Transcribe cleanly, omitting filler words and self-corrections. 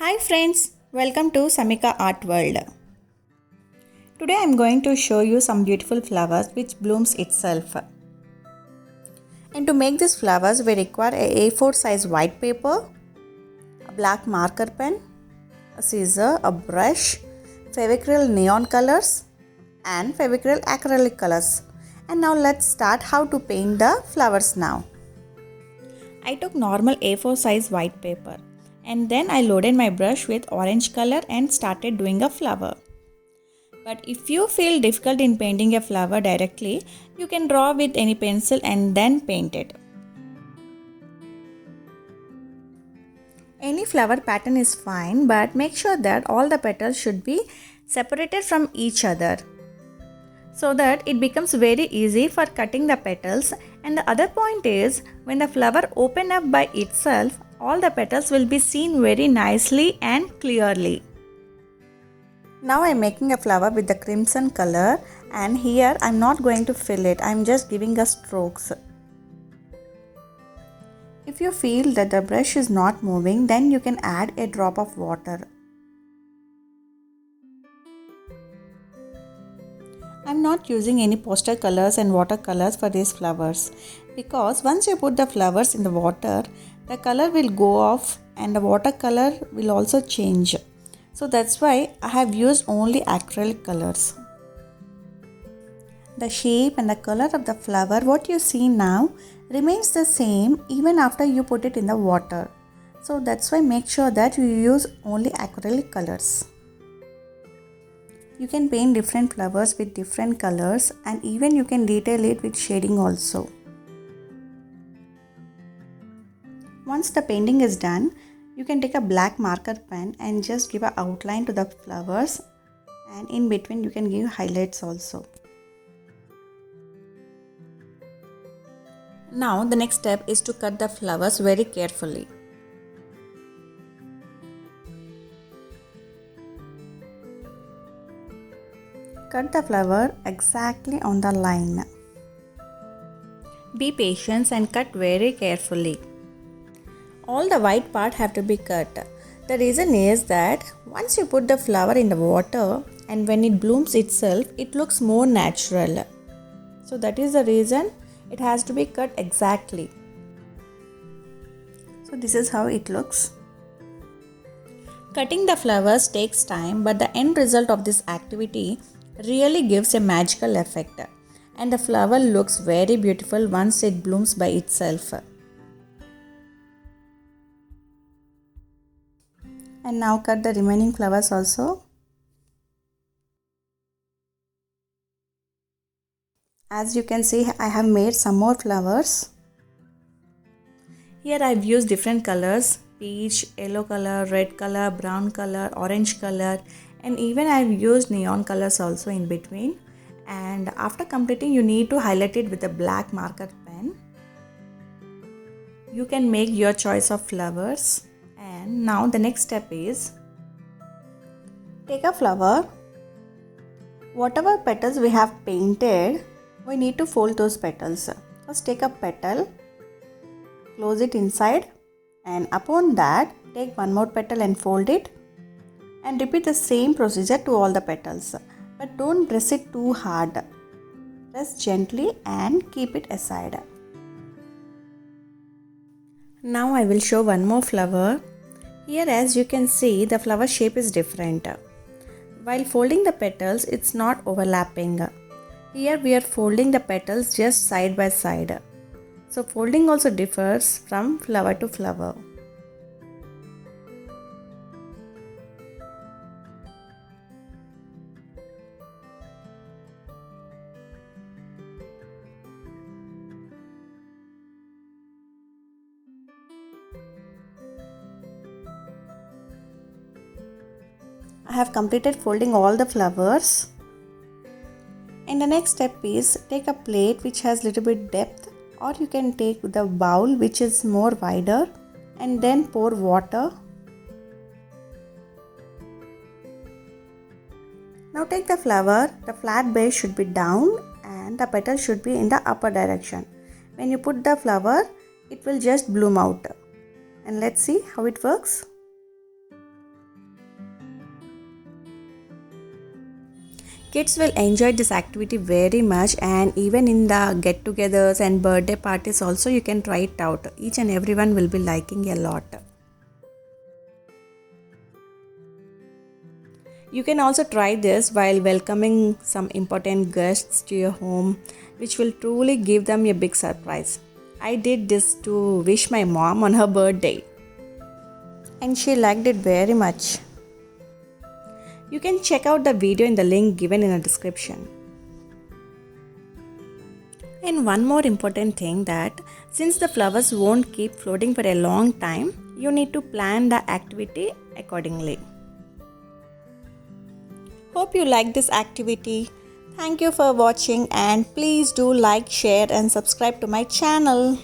Hi friends, welcome to Samika Art World. Today I am going to show you some beautiful flowers which blooms itself. And to make these flowers we require a A4 size white paper, a black marker pen, a scissor, a brush, Fevicryl neon colors and Fevicryl acrylic colors. And now let's start how to paint the flowers now. I took normal A4 size white paper and then I loaded my brush with orange color and started doing a flower. But if you feel difficult in painting a flower directly, you can draw with any pencil and then paint it. Any flower pattern is fine, but make sure that all the petals should be separated from each other, so that it becomes very easy for cutting the petals. And the other point is, when the flower opens up by itself, all the petals will be seen very nicely and clearly. Now I am making a flower with the crimson color, and here I am not going to fill it, I am just giving a strokes. If you feel that the brush is not moving, then you can add a drop of water. I am not using any poster colors and watercolors for these flowers, because once you put the flowers in the water, the color will go off and the watercolor will also change. So that's why I have used only acrylic colors. The shape and the color of the flower, what you see now, remains the same even after you put it in the water. So that's why make sure that you use only acrylic colors. You can paint different flowers with different colors, and even you can detail it with shading also. Once the painting is done, you can take a black marker pen and just give an outline to the flowers, and in between you can give highlights also. Now the next step is to cut the flowers very carefully. Cut the flower exactly on the line. Be patient and cut very carefully. All the white part have to be cut. The reason is that once you put the flower in the water and when it blooms itself, it looks more natural. So that is the reason it has to be cut exactly. So this is how it looks. Cutting the flowers takes time, but the end result of this activity really gives a magical effect, and the flower looks very beautiful once it blooms by itself. And now cut the remaining flowers also. As you can see, I have made some more flowers. Here I have used different colors: peach, yellow color, red color, brown color, orange color, and even I have used neon colors also in between. And after completing, you need to highlight it with a black marker pen. You can make your choice of flowers. And now the next step is, take a flower. Whatever petals we have painted, we need to fold those petals. First take a petal, close it inside, and upon that take one more petal and fold it, and repeat the same procedure to all the petals. But don't press it too hard. Press gently and keep it aside. Now I will show one more flower. Here, as you can see, the flower shape is different. While folding the petals, it's not overlapping. Here we are folding the petals just side by side. So folding also differs from flower to flower. I have completed folding all the flowers. And the next step is, take a plate which has little bit depth, or you can take the bowl which is more wider, and then pour water. Now take the flower, the flat base should be down and the petal should be in the upper direction. When you put the flower, it will just bloom out. And let's see how it works. Kids will enjoy this activity very much, and even in the get-togethers and birthday parties also you can try it out. Each and everyone will be liking a lot. You can also try this while welcoming some important guests to your home, which will truly give them a big surprise. I did this to wish my mom on her birthday, and she liked it very much. You can check out the video in the link given in the description. And one more important thing, that since the flowers won't keep floating for a long time, you need to plan the activity accordingly. Hope you like this activity. Thank you for watching, and please do like, share and subscribe to my channel.